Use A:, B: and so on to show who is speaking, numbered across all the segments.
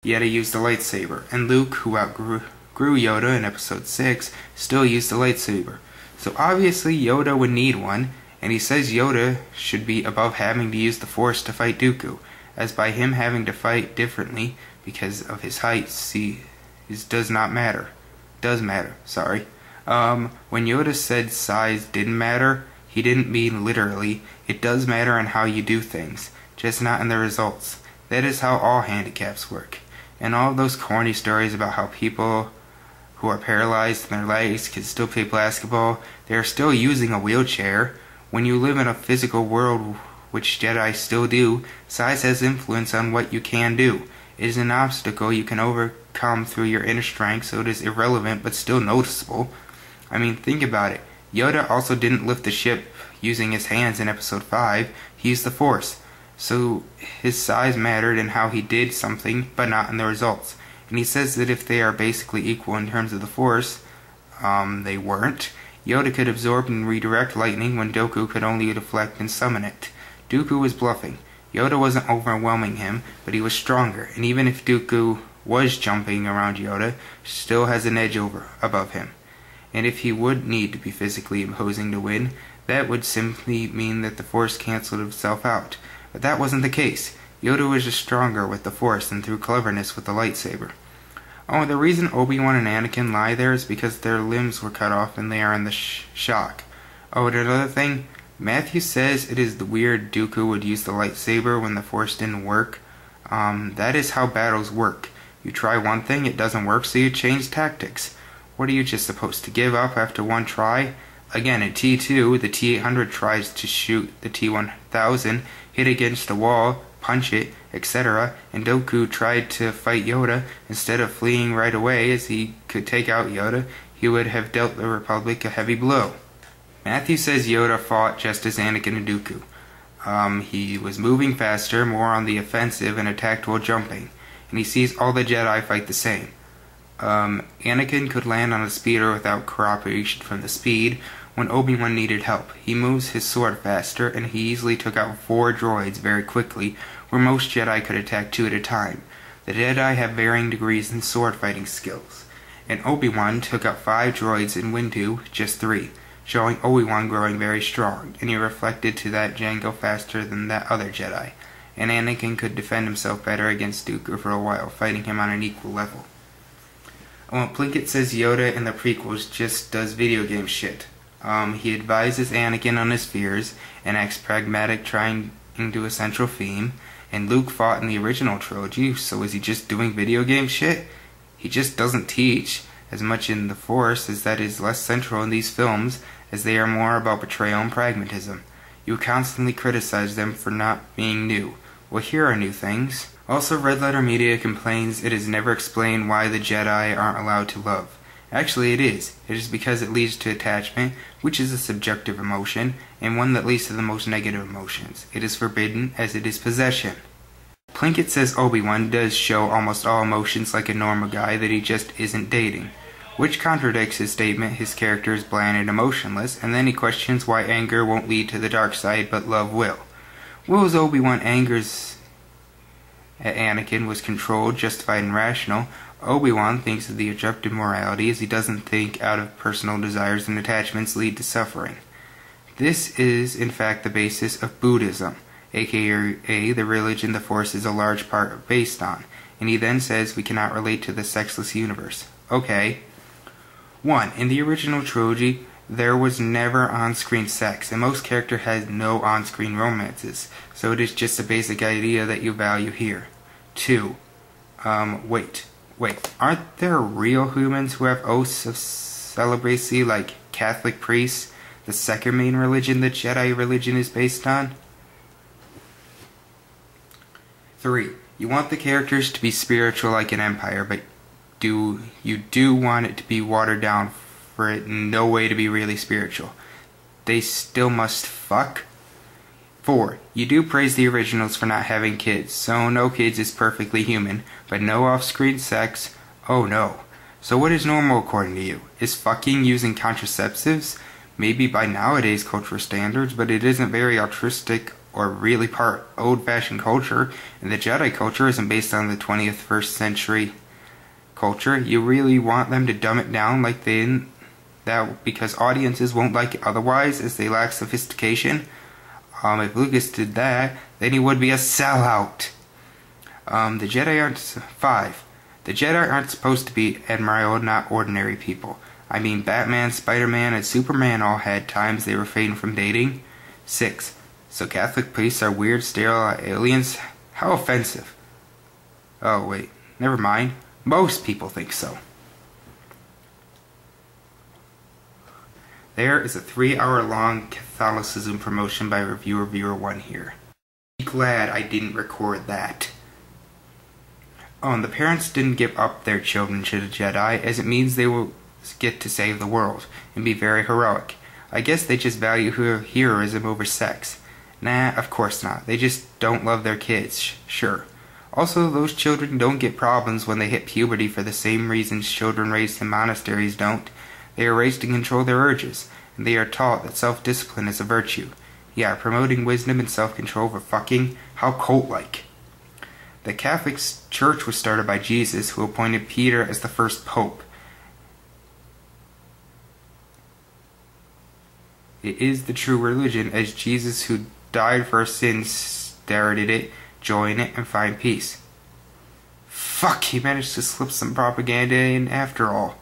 A: Yoda used the lightsaber, and Luke, who outgrew Yoda in Episode 6, still used the lightsaber. So obviously Yoda would need one, and he says Yoda should be above having to use the Force to fight Dooku, as by him having to fight differently because of his height, does matter. When Yoda said size didn't matter, he didn't mean literally. It does matter in how you do things, just not in the results. That is how all handicaps work. And all those corny stories about how people who are paralyzed in their legs can still play basketball, they are still using a wheelchair. When you live in a physical world, which Jedi still do, size has influence on what you can do. It is an obstacle you can overcome through your inner strength, so it is irrelevant but still noticeable. I mean, think about it. Yoda also didn't lift the ship using his hands in Episode 5. He used the Force. So his size mattered in how he did something, but not in the results. And he says that if they are basically equal in terms of the Force, they weren't. Yoda could absorb and redirect lightning when Dooku could only deflect and summon it. Dooku was bluffing. Yoda wasn't overwhelming him, but he was stronger, and even if Dooku was jumping around Yoda, still has an edge above him. And if he would need to be physically imposing to win, that would simply mean that the Force canceled itself out. But that wasn't the case. Yoda was just stronger with the Force than through cleverness with the lightsaber. Oh, the reason Obi-Wan and Anakin lie there is because their limbs were cut off and they are in the shock. Oh, and another thing, Matthew says it is weird Dooku would use the lightsaber when the Force didn't work. That is how battles work. You try one thing, it doesn't work, so you change tactics. What are you just supposed to give up after one try? Again, in T2, the T-800 tries to shoot the T-1000, hit against the wall, punch it, etc., and Dooku tried to fight Yoda. Instead of fleeing right away as he could take out Yoda, he would have dealt the Republic a heavy blow. Matthew says Yoda fought just as Anakin and Dooku. He was moving faster, more on the offensive, and attacked while jumping, and he sees all the Jedi fight the same. Anakin could land on a speeder without cooperation from the speed. When Obi-Wan needed help, he moves his sword faster, and he easily took out 4 droids very quickly, where most Jedi could attack 2 at a time. The Jedi have varying degrees in sword fighting skills, and Obi-Wan took out 5 droids in Windu, just 3, showing Obi-Wan growing very strong, and he reflected to that Jango faster than that other Jedi, and Anakin could defend himself better against Dooku for a while, fighting him on an equal level. Plinkett says Yoda in the prequels just does video game shit. He advises Anakin on his fears and acts pragmatic, trying to a central theme. And Luke fought in the original trilogy, so is he just doing video game shit? He just doesn't teach as much in the Force, as that is less central in these films, as they are more about betrayal and pragmatism. You constantly criticize them for not being new. Well, here are new things. Also, Redlettermedia complains it is never explained why the Jedi aren't allowed to love. Actually, it is. It is because it leads to attachment, which is a subjective emotion, and one that leads to the most negative emotions. It is forbidden, as it is possession. Plinkett says Obi-Wan does show almost all emotions like a normal guy that he just isn't dating, which contradicts his statement his character is bland and emotionless, and then he questions why anger won't lead to the dark side but love will. Will's Obi-Wan angers at Anakin was controlled, justified, and rational. Obi-Wan thinks of the objective morality, as he doesn't think out of personal desires and attachments lead to suffering. This is, in fact, the basis of Buddhism, aka the religion the Force is a large part based on, and he then says we cannot relate to the sexless universe. Okay. 1. In the original trilogy, there was never on-screen sex, and most characters had no on-screen romances, so it is just a basic idea that you value here. 2. Wait, aren't there real humans who have oaths of celibacy like Catholic priests, the second main religion the Jedi religion is based on? 3. You want the characters to be spiritual like an empire, but you do want it to be watered down for it in no way to be really spiritual. They still must fuck? 4. You do praise the originals for not having kids, so no kids is perfectly human, but no off-screen sex? Oh no. So what is normal according to you? Is fucking using contraceptives? Maybe by nowadays cultural standards, but it isn't very altruistic or really part old-fashioned culture, and the Jedi culture isn't based on the 20th first century culture. You really want them to dumb it down like that because audiences won't like it otherwise, as they lack sophistication. If Lucas did that, then he would be a sellout. The Jedi aren't 5. The Jedi aren't supposed to be admirable, not ordinary people. I mean, Batman, Spider-Man, and Superman all had times they refrained from dating. 6. So Catholic priests are weird, sterile aliens? How offensive. Oh, wait. Never mind. Most people think so. There is a 3-hour-long Catholicism promotion by Reviewer 1 here. Be glad I didn't record that. Oh, and the parents didn't give up their children to the Jedi, as it means they will get to save the world and be very heroic. I guess they just value heroism over sex. Nah, of course not. They just don't love their kids, sure. Also, those children don't get problems when they hit puberty for the same reasons children raised in monasteries don't. They are raised to control their urges, and they are taught that self-discipline is a virtue. Yeah, promoting wisdom and self-control for fucking? How cult-like. The Catholic Church was started by Jesus, who appointed Peter as the first pope. It is the true religion, as Jesus, who died for our sins, started it, join it, and find peace. Fuck, he managed to slip some propaganda in after all.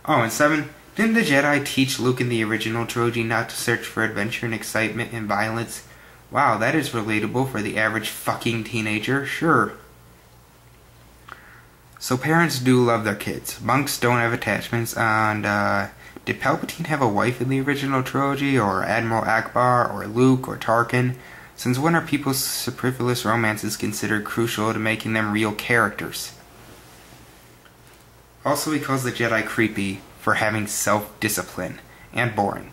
A: Oh, and 7. Didn't the Jedi teach Luke in the original trilogy not to search for adventure and excitement and violence? Wow, that is relatable for the average fucking teenager, sure. So parents do love their kids. Monks don't have attachments, and did Palpatine have a wife in the original trilogy, or Admiral Akbar, or Luke, or Tarkin? Since when are people's superfluous romances considered crucial to making them real characters? Also, he calls the Jedi creepy for having self-discipline, and boring.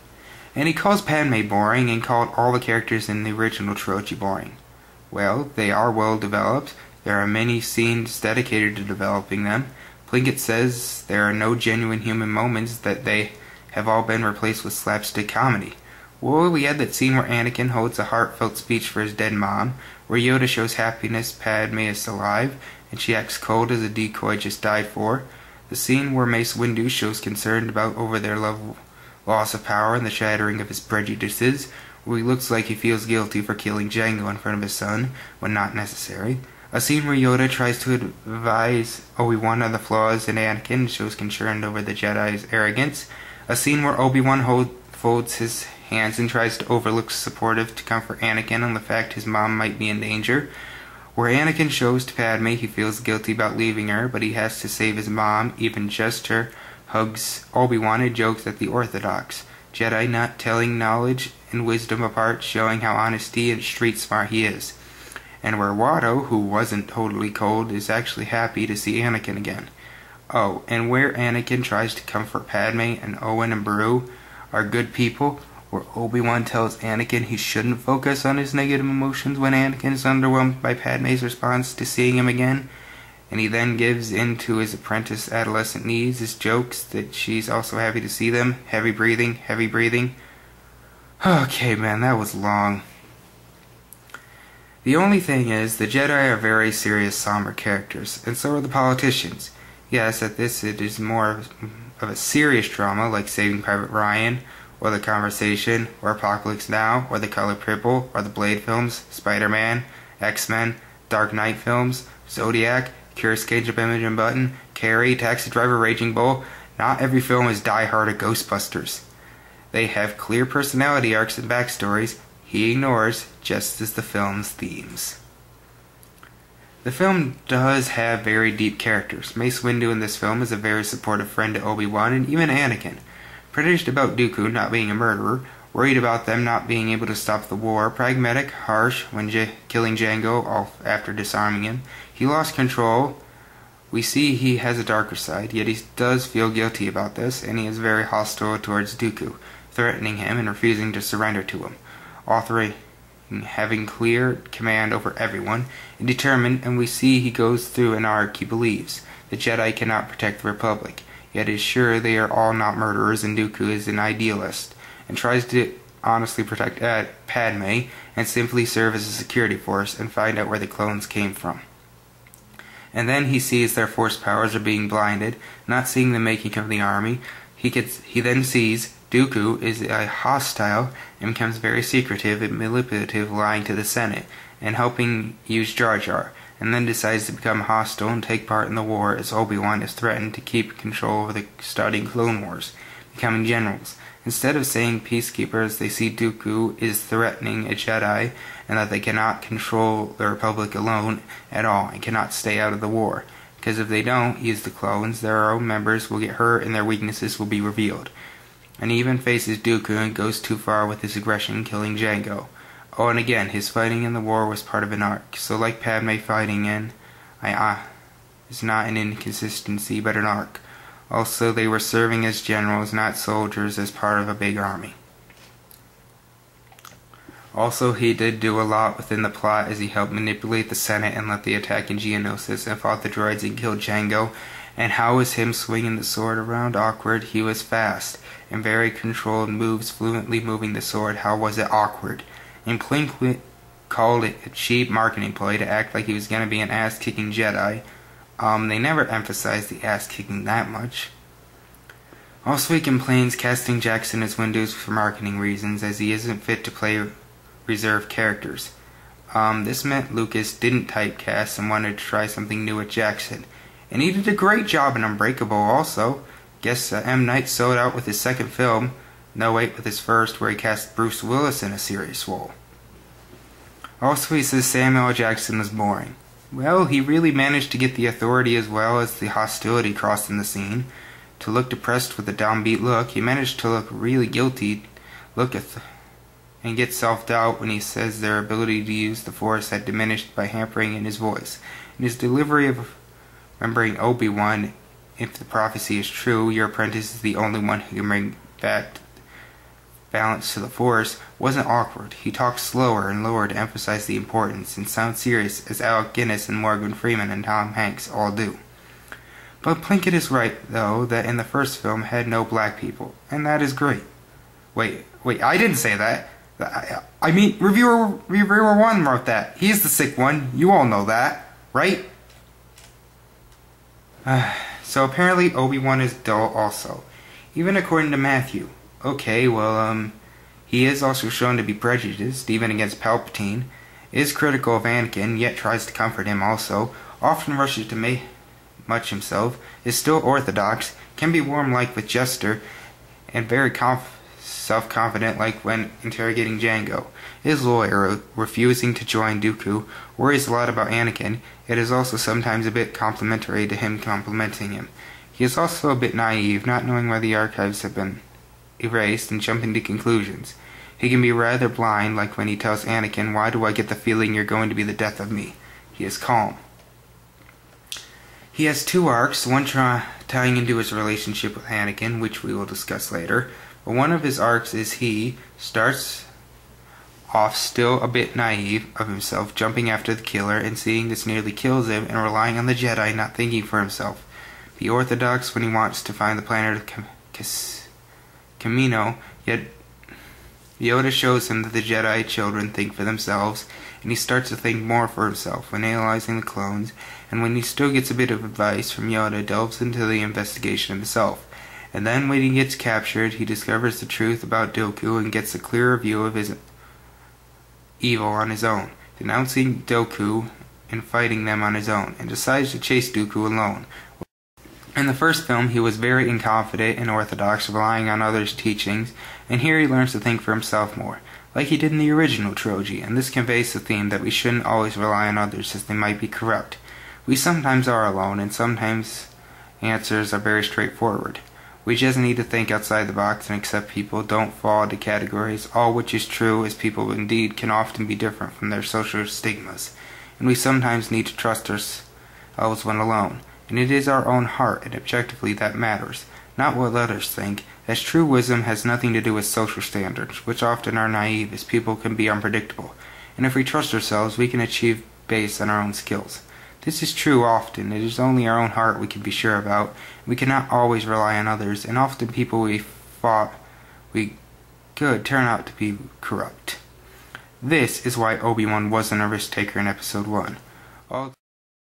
A: And he calls Padme boring, and called all the characters in the original trilogy boring. Well, they are well developed. There are many scenes dedicated to developing them. Plinkett says there are no genuine human moments, that they have all been replaced with slapstick comedy. Well, we had that scene where Anakin holds a heartfelt speech for his dead mom, where Yoda shows happiness Padme is alive, and she acts cold as a decoy just died for. The scene where Mace Windu shows concern over their loss of power and the shattering of his prejudices, where he looks like he feels guilty for killing Jango in front of his son, when not necessary. A scene where Yoda tries to advise Obi-Wan on the flaws in Anakin and shows concern over the Jedi's arrogance. A scene where Obi-Wan folds his hands and tries to overlook supportive to comfort Anakin on the fact his mom might be in danger. Where Anakin shows to Padme he feels guilty about leaving her, but he has to save his mom, even just her, hugs Obi-Wan and jokes at the Orthodox Jedi, not telling knowledge and wisdom apart, showing how honesty and street smart he is. And where Watto, who wasn't totally cold, is actually happy to see Anakin again. Oh, and where Anakin tries to comfort Padme and Owen and Beru are good people, where Obi-Wan tells Anakin he shouldn't focus on his negative emotions when Anakin is underwhelmed by Padme's response to seeing him again, and he then gives in to his apprentice adolescent needs, his jokes that she's also happy to see them. Heavy breathing, heavy breathing. Okay, man, that was long. The only thing is, the Jedi are very serious, somber characters, and so are the politicians. Yes, at this it is more of a serious drama, like Saving Private Ryan, or The Conversation, or Apocalypse Now, or The Color Purple, or the Blade films, Spider-Man, X-Men, Dark Knight films, Zodiac, Curious Cage of Benjamin Button, Carrie, Taxi Driver, Raging Bull. Not every film is Die Hard or Ghostbusters. They have clear personality arcs and backstories he ignores, just as the film's themes. The film does have very deep characters. Mace Windu in this film is a very supportive friend to Obi-Wan and even Anakin. Prejudiced about Dooku not being a murderer, worried about them not being able to stop the war, pragmatic, harsh when killing Jango after disarming him. He lost control. We see he has a darker side, yet he does feel guilty about this, and he is very hostile towards Dooku, threatening him and refusing to surrender to him. All three having clear command over everyone, and determined, and we see he goes through an arc he believes. The Jedi cannot protect the Republic, yet is sure they are all not murderers, and Dooku is an idealist, and tries to honestly protect Padme, and simply serve as a security force and find out where the clones came from. And then he sees their force powers are being blinded, not seeing the making of the army. He then sees Dooku is a hostile and becomes very secretive and manipulative, lying to the Senate and helping use Jar Jar, and then decides to become hostile and take part in the war as Obi-Wan is threatened to keep control over the starting Clone Wars, becoming generals. Instead of saying peacekeepers, they see Dooku is threatening a Jedi and that they cannot control the Republic alone at all and cannot stay out of the war. Because if they don't use the clones, their own members will get hurt and their weaknesses will be revealed. And he even faces Dooku and goes too far with his aggression, killing Jango. Oh, and again, his fighting in the war was part of an arc. So like Padme fighting in it's not an inconsistency, but an arc. Also, they were serving as generals, not soldiers, as part of a big army. Also, he did do a lot within the plot as he helped manipulate the Senate and led the attack in Geonosis and fought the droids and killed Jango. And how was him swinging the sword around awkward? He was fast and very controlled moves, fluently moving the sword. How was it awkward? And Plink called it a cheap marketing ploy to act like he was going to be an ass-kicking Jedi. They never emphasized the ass-kicking that much. Also, he complains casting Jackson as Windows for marketing reasons, as he isn't fit to play reserved characters. This meant Lucas didn't typecast and wanted to try something new with Jackson. And he did a great job in Unbreakable also. Guess M. Night sold out with his second film. No, wait, with his first, where he cast Bruce Willis in a serious role. Also, he says Samuel L. Jackson was boring. Well, he really managed to get the authority as well as the hostility across in the scene. To look depressed with a downbeat look, he managed to look really guilty, and get self-doubt when he says their ability to use the Force had diminished by hampering in his voice. In his delivery of remembering Obi-Wan, if the prophecy is true, your apprentice is the only one who can bring back balance to the Force, wasn't awkward. He talked slower and lower to emphasize the importance and sound serious as Alec Guinness and Morgan Freeman and Tom Hanks all do. But Plinkett is right, though, that in the first film had no black people, and that is great. Wait, I didn't say that. I mean, Reviewer 1 wrote that. He's the sick one. You all know that, right? So apparently Obi-Wan is dull also, even according to Matthew. Okay, well, he is also shown to be prejudiced, even against Palpatine, is critical of Anakin, yet tries to comfort him also, often rushes to make much himself, is still orthodox, can be warm-like with Jester, and very self-confident like when interrogating Jango. His lawyer, refusing to join Dooku, worries a lot about Anakin. It is also sometimes a bit complimentary to him complimenting him. He is also a bit naive, not knowing why the archives have been erased and jumping to conclusions. He can be rather blind, like when he tells Anakin, "Why do I get the feeling you're going to be the death of me?" He is calm. He has two arcs, one tying into his relationship with Anakin, which we will discuss later. But one of his arcs is he starts off still a bit naive of himself, jumping after the killer and seeing this nearly kills him and relying on the Jedi, not thinking for himself. Be orthodox when he wants to find the planet of Camino, yet Yoda shows him that the Jedi children think for themselves, and he starts to think more for himself when analyzing the clones, and when he still gets a bit of advice from Yoda, delves into the investigation himself. And then when he gets captured, he discovers the truth about Dooku and gets a clearer view of his evil on his own, denouncing Dooku and fighting them on his own, and decides to chase Dooku alone. In the first film, he was very inconfident and orthodox, relying on others' teachings, and here he learns to think for himself more, like he did in the original trilogy, and this conveys the theme that we shouldn't always rely on others as they might be corrupt. We sometimes are alone, and sometimes answers are very straightforward. We just need to think outside the box and accept people don't fall into categories, all which is true as people indeed can often be different from their social stigmas, and we sometimes need to trust ourselves when alone. And it is our own heart and objectively that matters, not what others think, as true wisdom has nothing to do with social standards, which often are naive as people can be unpredictable, and if we trust ourselves we can achieve based on our own skills. This is true often, it is only our own heart we can be sure about, we cannot always rely on others, and often people we thought we could turn out to be corrupt. This is why Obi-Wan wasn't a risk taker in Episode 1. All